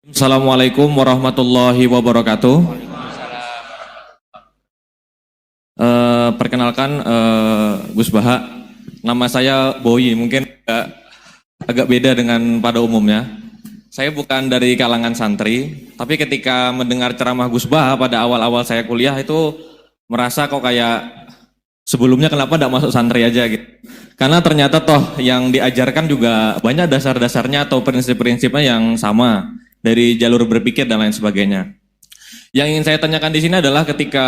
Assalamualaikum warahmatullahi wabarakatuh. Perkenalkan Gus Baha, nama saya Boyi, mungkin agak beda dengan pada umumnya. Saya bukan dari kalangan santri, tapi ketika mendengar ceramah Gus Baha pada awal-awal saya kuliah itu merasa kok kayak sebelumnya kenapa tidak masuk santri aja gitu. Karena ternyata toh yang diajarkan juga banyak dasar-dasarnya atau prinsip-prinsipnya yang sama dari jalur berpikir dan lain sebagainya. Yang ingin saya tanyakan di sini adalah ketika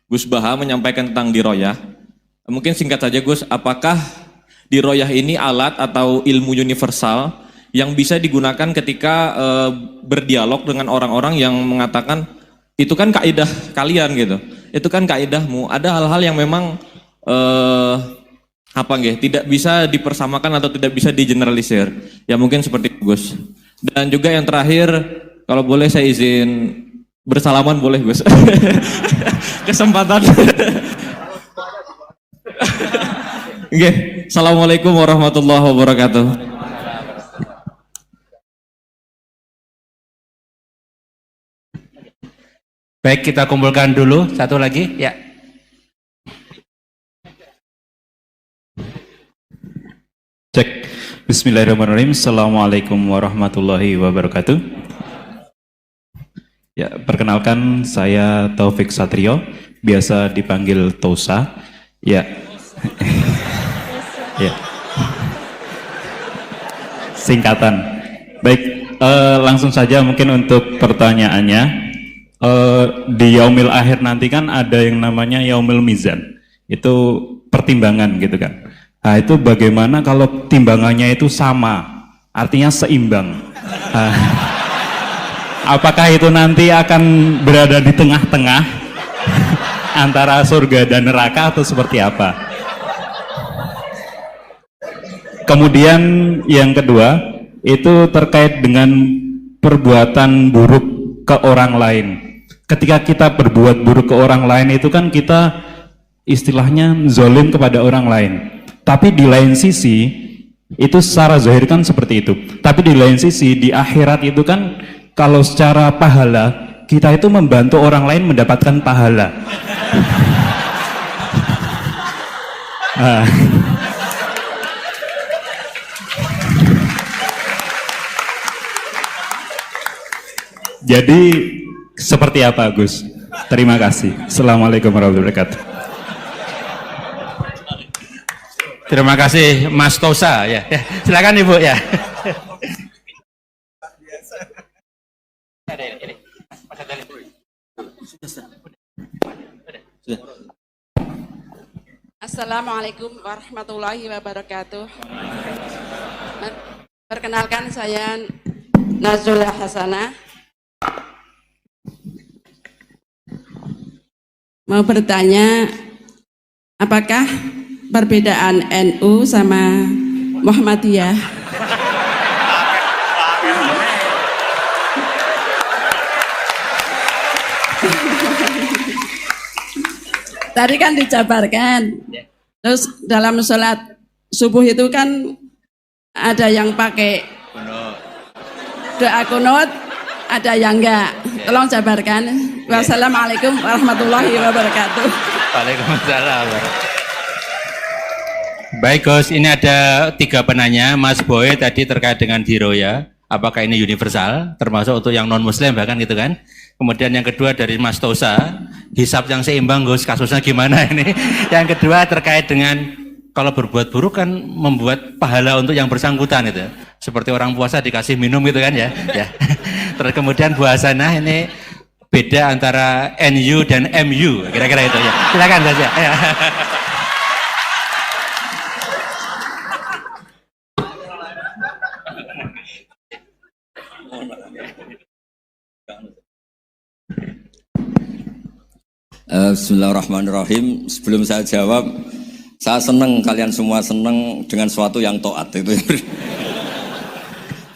Gus Baha menyampaikan tentang diroyah, mungkin singkat saja Gus, apakah diroyah ini alat atau ilmu universal yang bisa digunakan ketika berdialog dengan orang-orang yang mengatakan itu kan kaidah kalian gitu, itu kan kaidahmu. Ada hal-hal yang memang tidak bisa dipersamakan atau tidak bisa digeneralisir. Ya mungkin seperti itu Gus. Dan juga yang terakhir, kalau boleh saya izin bersalaman boleh Gus. Kesempatan. Oke, Assalamualaikum warahmatullahi wabarakatuh. Baik, kita kumpulkan dulu satu lagi, ya. Cek. Bismillahirrahmanirrahim. Assalamualaikum warahmatullahi wabarakatuh. Ya, perkenalkan saya Taufik Satrio, biasa dipanggil Tosa. Ya. Ya. Singkatan. Baik, langsung saja mungkin untuk pertanyaannya. Di Yaumil Akhir nanti kan ada yang namanya Yaumil Mizan. Itu pertimbangan gitu kan. Nah, itu bagaimana kalau timbangannya itu sama, artinya seimbang. Nah, apakah itu nanti akan berada di tengah-tengah antara surga dan neraka atau seperti apa? Kemudian yang kedua, itu terkait dengan perbuatan buruk ke orang lain. Ketika kita berbuat buruk ke orang lain itu kan kita istilahnya zolim kepada orang lain. Tapi di lain sisi, itu secara zahir kan seperti itu. Tapi di lain sisi, di akhirat itu kan, kalau secara pahala, kita itu membantu orang lain mendapatkan pahala. Jadi, seperti apa Gus? Terima kasih. Assalamualaikum warahmatullahi wabarakatuh. Terima kasih Mas Tosa, ya. Silakan Ibu, ya. Assalamualaikum warahmatullahi wabarakatuh. Perkenalkan saya Nazula Hasanah. Mau bertanya, apakah perbedaan NU sama Muhammadiyah? Tadi kan dijabarkan. Terus dalam sholat subuh itu kan ada yang pakai doa kunut, ada yang enggak. Tolong jabarkan. Wassalamualaikum warahmatullahi wabarakatuh. Waalaikumsalam. Baik Gus, ini ada 3 penanya. Mas Boy tadi terkait dengan diroya, apakah ini universal, termasuk untuk yang non muslim bahkan gitu kan. Kemudian yang kedua dari Mas Tosa, hisab yang seimbang Gus, kasusnya gimana ini. Yang kedua terkait dengan kalau berbuat buruk kan membuat pahala untuk yang bersangkutan itu, seperti orang puasa dikasih minum gitu kan ya. Ya. Terus kemudian Bu Hasanah, ini beda antara NU dan MU, kira-kira itu ya. Silakan saja. Ya. Bismillahirrahmanirrahim. Sebelum saya jawab, saya senang kalian semua senang dengan sesuatu yang taat itu.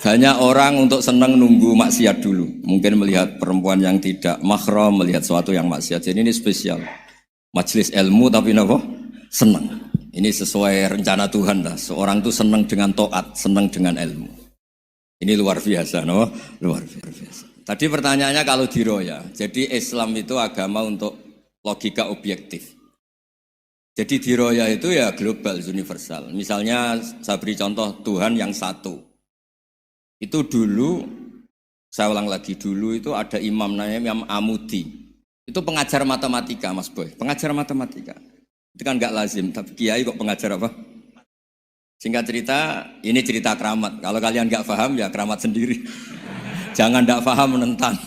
Banyak orang untuk senang nunggu maksiat dulu. Mungkin melihat perempuan yang tidak mahram, melihat sesuatu yang maksiat. Jadi ini spesial. Majelis ilmu tapi apa? Senang. Ini sesuai rencana Tuhan lah. Seorang itu senang dengan taat, senang dengan ilmu. Ini luar biasa, no? Luar biasa. Tadi pertanyaannya kalau diroya, jadi Islam itu agama untuk logika objektif. Jadi diroya itu ya global, universal. Misalnya saya beri contoh Tuhan yang satu. Itu dulu, saya ulang lagi, dulu itu ada imam namanya Imam Amudi. Itu pengajar matematika, Mas Boy. Pengajar matematika. Itu kan nggak lazim, tapi kiai kok pengajar apa? Singkat cerita, ini cerita keramat. Kalau kalian nggak paham ya keramat sendiri. Jangan nggak paham menentang.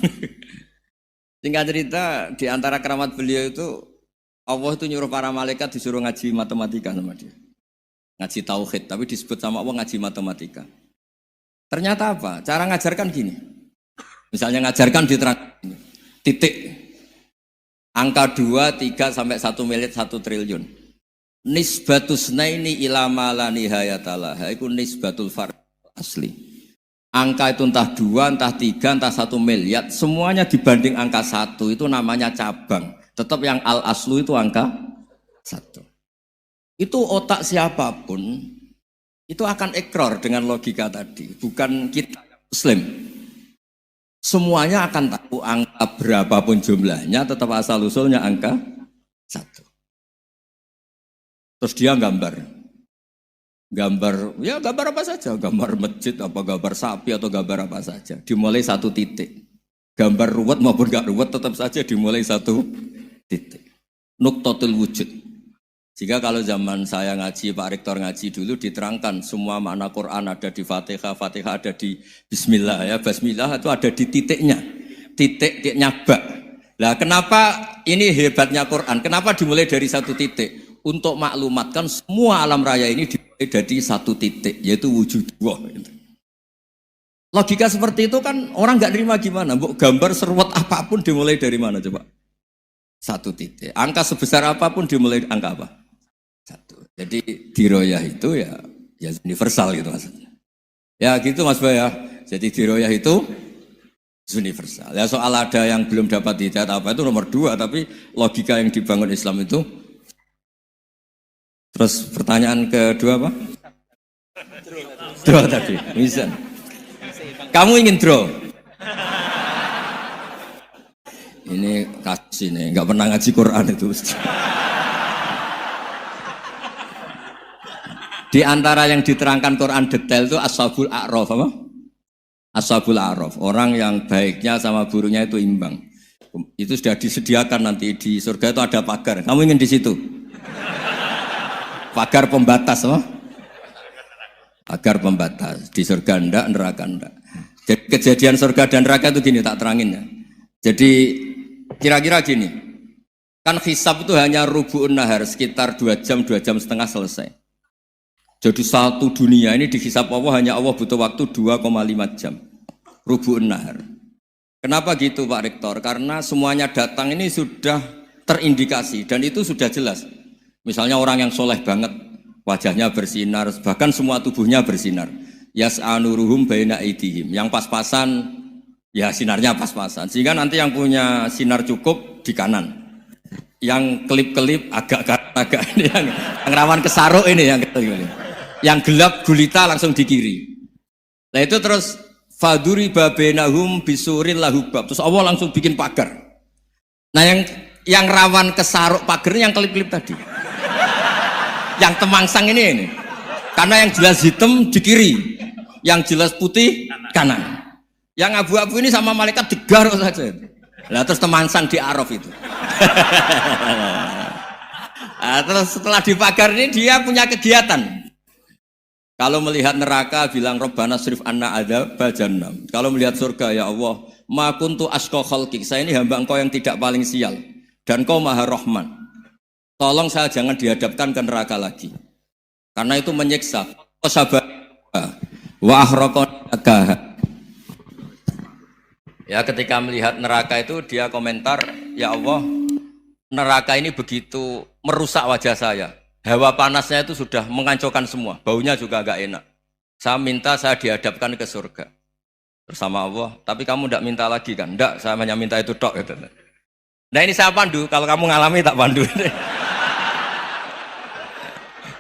Singkat cerita, di antara keramat beliau itu Allah itu nyuruh para malaikat disuruh ngaji matematika sama dia. Ngaji tauhid, tapi disebut sama Allah ngaji matematika. Ternyata apa? Cara ngajarkan gini. Misalnya ngajarkan diterangkan gini. Titik. Angka 2, 3 sampai 1 miliar 1 triliun. Nisbatus naini ila ma la nihayatalah. Itu nisbatul fard asli. Angka itu entah 2, entah 3, entah 1 miliar, semuanya dibanding angka 1 itu namanya cabang. Tetap yang al-aslu itu angka 1. Itu otak siapapun, itu akan ekor dengan logika tadi. Bukan kita Muslim. Semuanya akan tahu angka berapapun jumlahnya, tetap asal-usulnya angka 1. Terus dia gambar, ya gambar apa saja, gambar masjid, apa gambar sapi atau gambar apa saja. Dimulai 1 titik. Gambar ruwet maupun gak ruwet tetap saja dimulai 1 titik. Nuktotul wujud. Jika kalau zaman saya ngaji, Pak Rektor ngaji dulu diterangkan semua makna Quran ada di Fatihah, Fatihah ada di Bismillah ya, Bismillah itu ada di titiknya. Titiknya bak. Nah, kenapa ini hebatnya Quran? Kenapa dimulai dari 1 titik? Untuk maklumatkan semua alam raya ini dimulai dari 1 titik, yaitu wujud Allah. Logika seperti itu kan orang nggak nerima gimana? Gambar seruat apapun dimulai dari mana coba? 1 titik. Angka sebesar apapun dimulai angka apa? 1. Jadi diroyah itu ya universal gitu maksudnya. Ya gitu Mas Bay ya. Jadi diroyah itu universal. Ya soal ada yang belum dapat hidayat apa itu nomor 2, tapi logika yang dibangun Islam itu. Terus pertanyaan kedua apa? Draw tadi, bisa. Kamu ingin draw? Ini kasus ini, nggak pernah ngaji Quran itu. Di antara yang diterangkan Quran detail itu Ashabul A'raf apa? Ashabul A'raf, orang yang baiknya sama buruknya itu imbang. Itu sudah disediakan nanti di surga itu ada pagar. Kamu ingin di situ? Pagar pembatas, apa? Pagar pembatas. Di surga enggak, neraka enggak. Jadi kejadian surga dan neraka itu gini, tak terangin ya. Jadi kira-kira gini, kan hisab itu hanya rubu'un nahar, sekitar 2 jam, 2 jam setengah selesai. Jadi satu dunia ini dihisab Allah, hanya Allah butuh waktu 2,5 jam. Rubu'un nahar. Kenapa gitu Pak Rektor? Karena semuanya datang ini sudah terindikasi dan itu sudah jelas. Misalnya orang yang soleh banget, wajahnya bersinar, bahkan semua tubuhnya bersinar. Yas'anuruhum baina aidihim. Yang pas-pasan, ya sinarnya pas-pasan. Sehingga nanti yang punya sinar cukup di kanan. Yang kelip-kelip agak ini, yang rawan kesaruk ini. Yang gelap gulita langsung di kiri. Nah itu terus, faduri babenahum bisurin lahubab. Terus Allah langsung bikin pagar. Nah yang rawan kesaruk pagarnya yang kelip-kelip tadi. Yang temangsang ini. Karena yang jelas hitam di kiri, yang jelas putih kanan. Yang abu-abu ini sama malaikat digaruk saja. Nah, terus temangsang di Araf itu. Nah, terus setelah dipagar ini dia punya kegiatan. Kalau melihat neraka bilang Rabbana srif anna adzabal jahannam. Kalau melihat surga ya Allah, ma kuntu asqa khalqik. Saya ini hamba Engkau yang tidak paling sial dan Kau Maha Rahman. Tolong saya jangan dihadapkan ke neraka lagi. Karena itu menyiksa. Wa ahraqaka. Ya ketika melihat neraka itu dia komentar, ya Allah, neraka ini begitu merusak wajah saya. Hawa panasnya itu sudah menghancurkan semua. Baunya juga agak enak. Saya minta saya dihadapkan ke surga. Bersama Allah. Tapi kamu tidak minta lagi kan? Tidak, saya hanya minta itu tok. Gitu. Nah ini saya pandu. Kalau kamu ngalami tak pandu.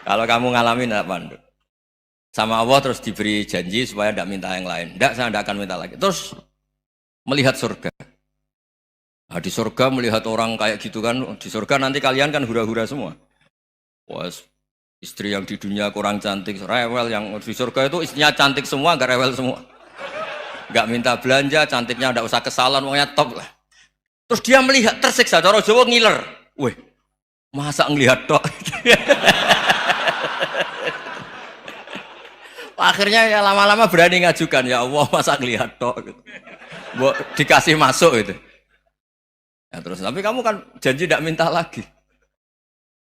Kalau kamu ngalamin tak pandu. sama Allah terus diberi janji supaya tidak minta yang lain. Tidak, saya tidak akan minta lagi. Terus melihat surga. Nah, di surga melihat orang kayak gitu kan, di surga nanti kalian kan hura-hura semua. Wah, istri yang di dunia kurang cantik, rewel, yang di surga itu istrinya cantik semua, gak rewel semua. Gak minta belanja, cantiknya tidak usah ke salon, pokoknya top lah. Terus dia melihat, tersiksa, cara Jawa ngiler. Wih, masa ngelihat tok? Akhirnya ya lama-lama berani ngajukan, ya Allah masa ngelihat tok? Gitu. Dikasih masuk gitu. Ya, terus tapi kamu kan janji tidak minta lagi.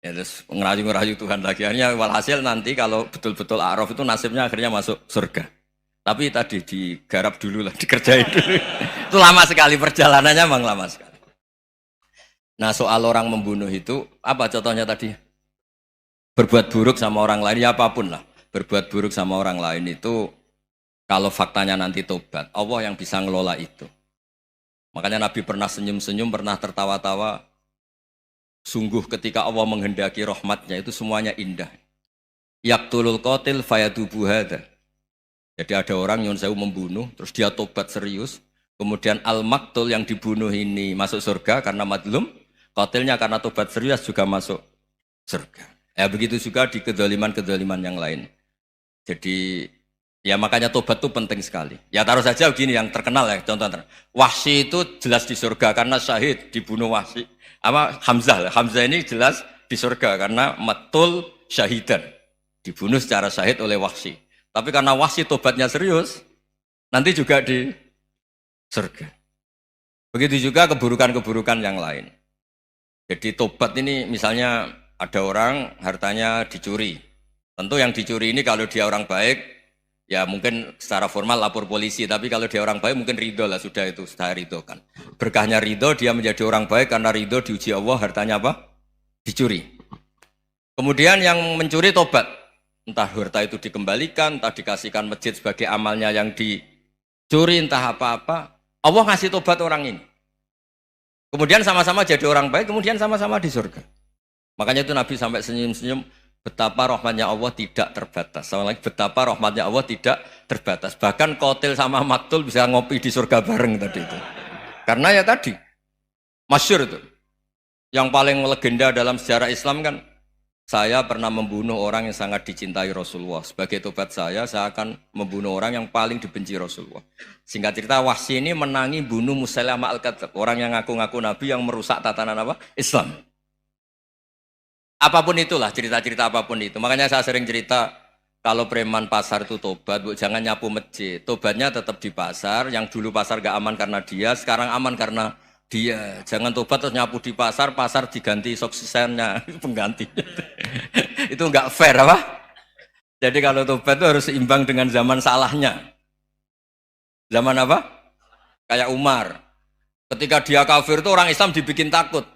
Ya, terus ngerayu-ngerayu Tuhan lagi. Akhirnya walhasil nanti kalau betul-betul A'raf itu nasibnya akhirnya masuk surga. Tapi tadi digarap dulu lah, dikerjain dulu. Itu lama sekali perjalanannya, memang lama sekali. Nah soal orang membunuh itu, apa contohnya tadi? Berbuat buruk sama orang lain, ya apapun lah. Berbuat buruk sama orang lain itu, kalau faktanya nanti tobat, Allah yang bisa ngelola itu. Makanya Nabi pernah senyum-senyum, pernah tertawa-tawa. Sungguh ketika Allah menghendaki rahmatnya itu semuanya indah. Yaqtulul qatil fayatubu hadza. Jadi ada orang nyun sewu membunuh, terus dia tobat serius. Kemudian al-maktul yang dibunuh ini masuk surga karena madlum. Qatilnya karena tobat serius juga masuk surga. Ya begitu juga di kedzaliman-kedzaliman yang lain. Jadi ya makanya tobat itu penting sekali. Ya taruh saja begini yang terkenal ya, contoh Wahsy itu jelas di surga karena syahid dibunuh Wahsy. Apa Hamzah? Hamzah ini jelas di surga karena matul syahidan, dibunuh secara syahid oleh Wahsy. Tapi karena Wahsy tobatnya serius, nanti juga di surga. Begitu juga keburukan-keburukan yang lain. Jadi tobat ini misalnya ada orang hartanya dicuri. Tentu yang dicuri ini kalau dia orang baik, ya mungkin secara formal lapor polisi. Tapi kalau dia orang baik mungkin ridho lah, sudah itu, sudah ridho kan. Berkahnya ridho, dia menjadi orang baik karena ridho diuji Allah, hartanya apa? Dicuri. Kemudian yang mencuri tobat. Entah harta itu dikembalikan, entah dikasihkan masjid sebagai amalnya yang dicuri, entah apa-apa. Allah ngasih tobat orang ini. Kemudian sama-sama jadi orang baik, kemudian sama-sama di surga. Makanya itu Nabi sampai senyum-senyum, betapa rahmatnya Allah tidak terbatas. Sama lagi, betapa rahmatnya Allah tidak terbatas. Bahkan qatil sama maktul bisa ngopi di surga bareng tadi itu. Karena ya tadi, masyhur itu. Yang paling legenda dalam sejarah Islam kan, saya pernah membunuh orang yang sangat dicintai Rasulullah. Sebagai tobat saya akan membunuh orang yang paling dibenci Rasulullah. Singkat cerita, Wahsy ini menangi bunuh Musailamah al-Kadzdzab, orang yang ngaku-ngaku Nabi yang merusak tatanan apa? Islam. Apapun itulah, cerita-cerita apapun itu. Makanya saya sering cerita, kalau preman pasar itu tobat, jangan nyapu masjid. Tobatnya tetap di pasar, yang dulu pasar gak aman karena dia, sekarang aman karena dia. Jangan tobat terus nyapu di pasar, pasar diganti suksesennya, pengganti. Itu nggak fair apa? Jadi kalau tobat itu harus seimbang dengan zaman salahnya. Zaman apa? Kayak Umar. Ketika dia kafir itu orang Islam dibikin takut.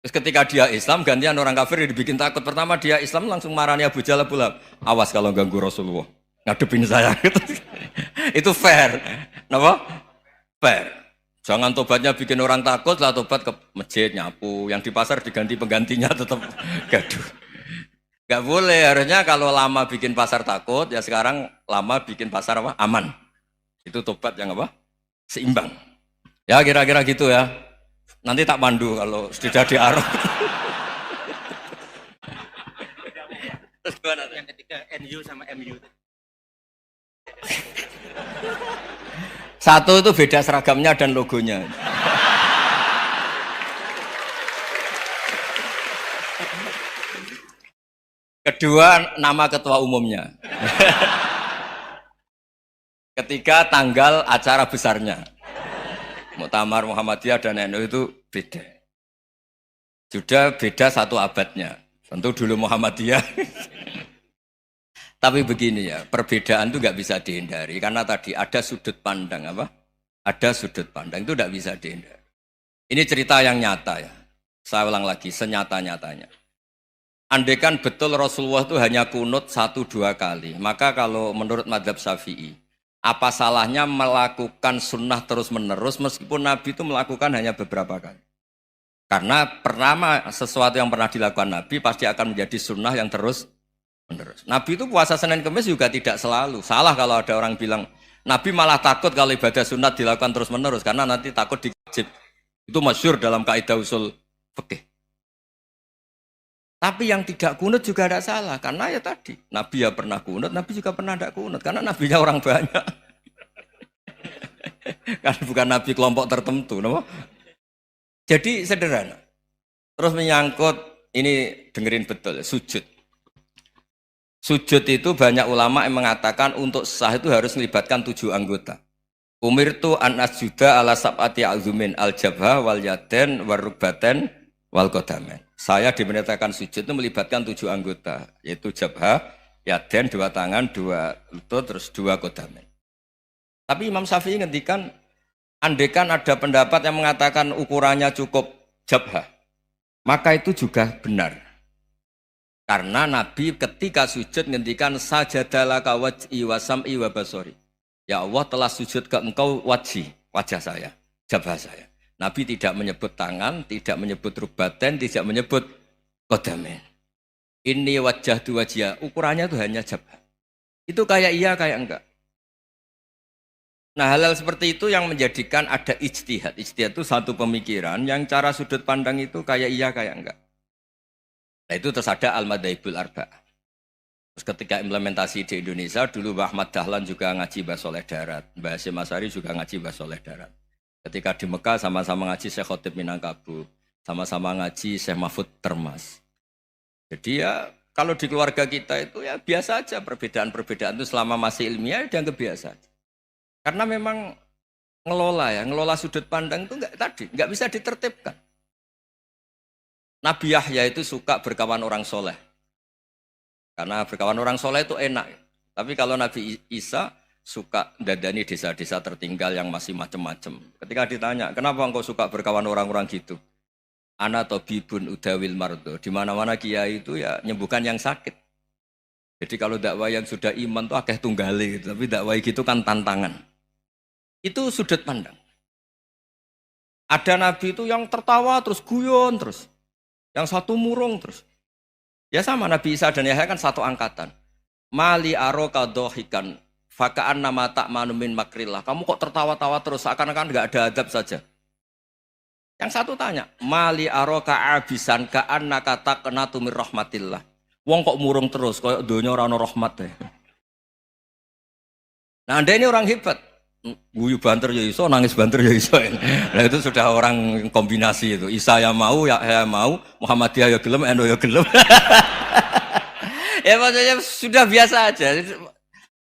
Terus ketika dia Islam, gantian orang kafir dibikin takut. Pertama dia Islam langsung marahnya Abu Jahal, awas kalau ganggu Rasulullah, ngadepin saya. Itu fair. Kenapa? Fair. Jangan tobatnya bikin orang takut, lah tobat ke masjid, nyapu. Yang di pasar diganti penggantinya tetap gaduh. Gak boleh, harusnya kalau lama bikin pasar takut, ya sekarang lama bikin pasar apa? Aman. Itu tobat yang apa? Seimbang. Ya kira-kira gitu ya. Nanti tak pandu kalau sudah di Arab. Terus gimana? Yang ketiga NU sama MU. Satu itu beda seragamnya dan logonya. Kedua, nama ketua umumnya. Ketiga, tanggal acara besarnya. Muktamar Muhammadiyah dan NU itu beda. Sudah beda satu abadnya. Tentu dulu Muhammadiyah. Tapi begini ya, perbedaan itu nggak bisa dihindari. Karena tadi ada sudut pandang apa? Ada sudut pandang, itu nggak bisa dihindari. Ini cerita yang nyata ya. Saya ulang lagi, senyata-nyatanya. Andaikan betul Rasulullah itu hanya kunut 1-2 kali, maka kalau menurut mazhab Syafi'i, apa salahnya melakukan sunnah terus-menerus meskipun Nabi itu melakukan hanya beberapa kali? Karena pertama sesuatu yang pernah dilakukan Nabi pasti akan menjadi sunnah yang terus menerus. Nabi itu puasa Senin Kemis juga tidak selalu. Salah kalau ada orang bilang Nabi malah takut kalau ibadah sunat dilakukan terus menerus karena nanti takut diwajib. Itu masyhur dalam kaidah usul fikih. Tapi yang tidak kunut juga tidak salah karena ya tadi Nabi ya pernah kunut, Nabi juga pernah tidak kunut karena nabinya orang banyak. Kan bukan nabi kelompok tertentu, no? Jadi sederhana. Terus menyangkut ini dengerin betul, sujud. Sujud itu banyak ulama yang mengatakan untuk sah itu harus melibatkan 7 anggota. Umirtu an asjuda ala sab'ati azumin al-jabha wal yaden wal rukbaten wal qadamen. Saya diperintahkan sujud itu melibatkan 7 anggota, yaitu jabha, yaden 2 tangan, 2 lutut, terus 2 qadamen. Tapi Imam Syafi'i ngendikan, andaikan ada pendapat yang mengatakan ukurannya cukup jabha, maka itu juga benar. Karena Nabi ketika sujud ngendikan sajadalaka waj'i wa sam'i wa basori. Ya Allah telah sujud ke engkau wajah saya, jabha saya. Nabi tidak menyebut tangan, tidak menyebut rukbaten, tidak menyebut qadamen. Ini wajah tu wajah, ukurannya itu hanya jabha. Itu kayak iya kayak enggak. Nah hal-hal seperti itu yang menjadikan ada ijtihad. Ijtihad itu satu pemikiran yang cara sudut pandang itu kayak iya kayak enggak. Nah itu terus ada al-madhaibul arba'ah. Terus ketika implementasi di Indonesia, dulu Mbah Ahmad Dahlan juga ngaji Mbah Soleh Darat. Mbah Hasyim Asy'ari juga ngaji Mbah Soleh Darat. Ketika di Mekah sama-sama ngaji Syekh Khotib Minangkabau. Sama-sama ngaji Syekh Mahfud Termas. Jadi ya kalau di keluarga kita itu ya biasa aja perbedaan-perbedaan itu selama masih ilmiah dianggap biasa aja. Karena memang ngelola sudut pandang itu nggak bisa ditertibkan. Nabi Yahya itu suka berkawan orang soleh. Karena berkawan orang soleh itu enak. Tapi kalau Nabi Isa suka dadani desa-desa tertinggal yang masih macam-macam. Ketika ditanya, kenapa engkau suka berkawan orang-orang gitu? Ana tabibun udawil mardo. Di mana-mana kiai itu ya nyembuhkan yang sakit. Jadi kalau dakwah yang sudah iman tuh akeh tunggale gitu. Tapi dakwah gitu kan tantangan. Itu sudut pandang. Ada nabi itu yang tertawa terus guyon terus. Yang satu murung terus. Ya sama Nabi Isa dan Yahya kan satu angkatan. Mali aroka dohikan fakaan nama tak manumin makrillah. Kamu kok tertawa-tawa terus seakan-akan nggak ada adab saja. Yang satu tanya, Mali aroka abisan kaan nakata kenatu mir rahmatillah. Wong kok murung terus, kayak dunia orang rahmat deh. Nah anda ini orang hebat. Guyu banter ya iso, nangis banter ya iso. Nah itu sudah orang kombinasi itu. Isa ya mau, ya mau, Muhammadiyah ya gelem, NU ya gelem. Ya maksudnya sudah biasa aja.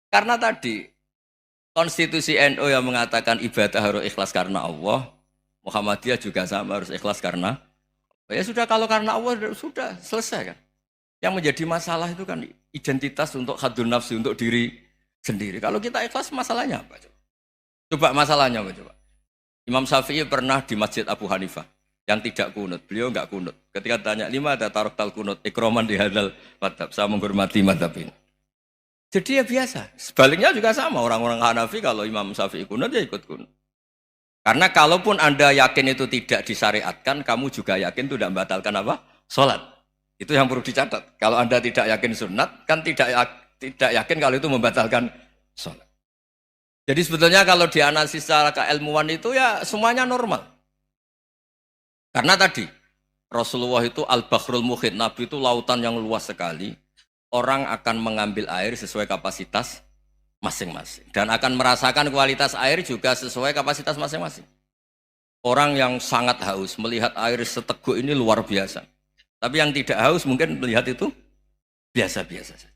Karena tadi konstitusi NU yang mengatakan ibadah harus ikhlas karena Allah, Muhammadiyah juga sama harus ikhlas karena ya sudah kalau karena Allah sudah selesai kan. Yang menjadi masalah itu kan identitas untuk hadun nafsi untuk diri sendiri. Kalau kita ikhlas masalahnya apa? Coba masalahnya apa coba? Imam Syafi'i pernah di Masjid Abu Hanifah yang tidak kunut. Beliau enggak kunut. Ketika tanya, 5 ada tarok tal kunut, ikroman di hadal madhab. Saya menghormati madhab ini. Jadi ya biasa. Sebaliknya juga sama. Orang-orang Hanafi kalau Imam Syafi'i kunut ya ikut kunut. Karena kalaupun Anda yakin itu tidak disyariatkan, kamu juga yakin itu tidak membatalkan apa? Sholat. Itu yang perlu dicatat. Kalau Anda tidak yakin sunat, kan tidak yakin kalau itu membatalkan sholat. Jadi sebetulnya kalau dianalisis secara keilmuan itu ya semuanya normal. Karena tadi Rasulullah itu al-bahrul muhit, Nabi itu lautan yang luas sekali. Orang akan mengambil air sesuai kapasitas masing-masing. Dan akan merasakan kualitas air juga sesuai kapasitas masing-masing. Orang yang sangat haus melihat air seteguk ini luar biasa. Tapi yang tidak haus mungkin melihat itu biasa-biasa saja.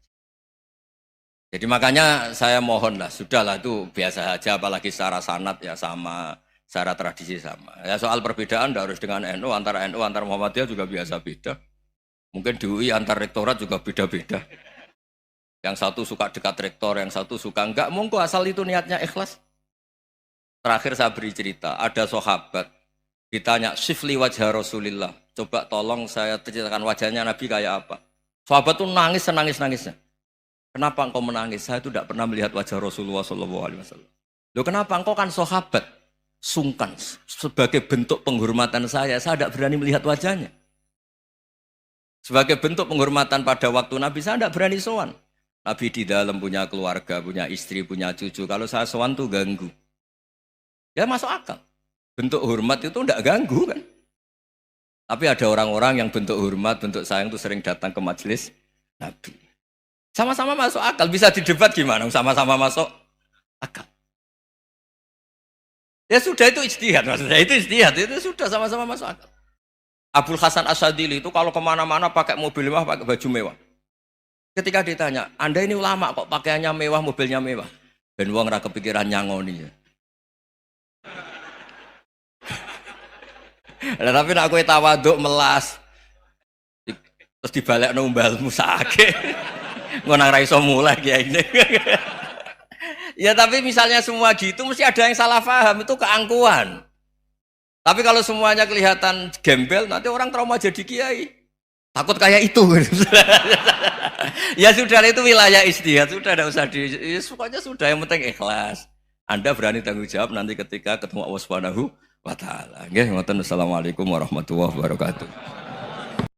Jadi makanya saya mohonlah, sudahlah itu biasa saja, apalagi secara sanad ya sama, secara tradisi sama. Ya soal perbedaan tidak harus dengan NU, antara Muhammadiyah juga biasa beda. Mungkin di UI antar rektorat juga beda-beda. Yang satu suka dekat rektor, yang satu suka enggak. Monggo asal itu niatnya ikhlas. Terakhir saya beri cerita, ada sahabat ditanya, "Sifli wajah Rasulillah." Coba tolong saya ceritakan wajahnya Nabi kayak apa. Sahabat tuh nangis senangis-nangisnya. Kenapa engkau menangis? Saya itu tidak pernah melihat wajah Rasulullah SAW. Loh kenapa? Engkau kan sahabat. Sungkan. Sebagai bentuk penghormatan saya tidak berani melihat wajahnya. Sebagai bentuk penghormatan pada waktu Nabi, saya tidak berani sowan. Nabi di dalam punya keluarga, punya istri, punya cucu. Kalau saya sowan tuh ganggu. Ya masuk akal. Bentuk hormat itu tidak ganggu kan. Tapi ada orang-orang yang bentuk hormat, bentuk sayang itu sering datang ke majelis Nabi. Sama-sama masuk akal. Bisa didebat gimana? Sama-sama masuk akal. Ya sudah, itu ijtihad maksudnya. Itu ijtihad, itu sudah sama-sama masuk akal. Abul Hasan Asyadili itu kalau kemana-mana pakai mobil mewah, pakai baju mewah. Ketika ditanya, Anda ini ulama kok pakaiannya mewah, mobilnya mewah? Ben wong ra kepikiran nyangoni ya. Lah tapi nek kowe tawaduk melas terus dibalekno umbalmu sakit. Ngono ra iso mulai kiai ini. Ya tapi misalnya semua gitu mesti ada yang salah paham, itu keangkuhan. Tapi kalau semuanya kelihatan gembel, nanti orang trauma jadi kiai. Takut kayak itu. Ya sudah, itu wilayah ijtihad, sudah tidak usah pokoknya sudah, yang penting ikhlas. Anda berani tanggung jawab nanti ketika ketemu Allah Subhanahu wa taala. Nggih, ngoten. Assalamualaikum warahmatullahi wabarakatuh.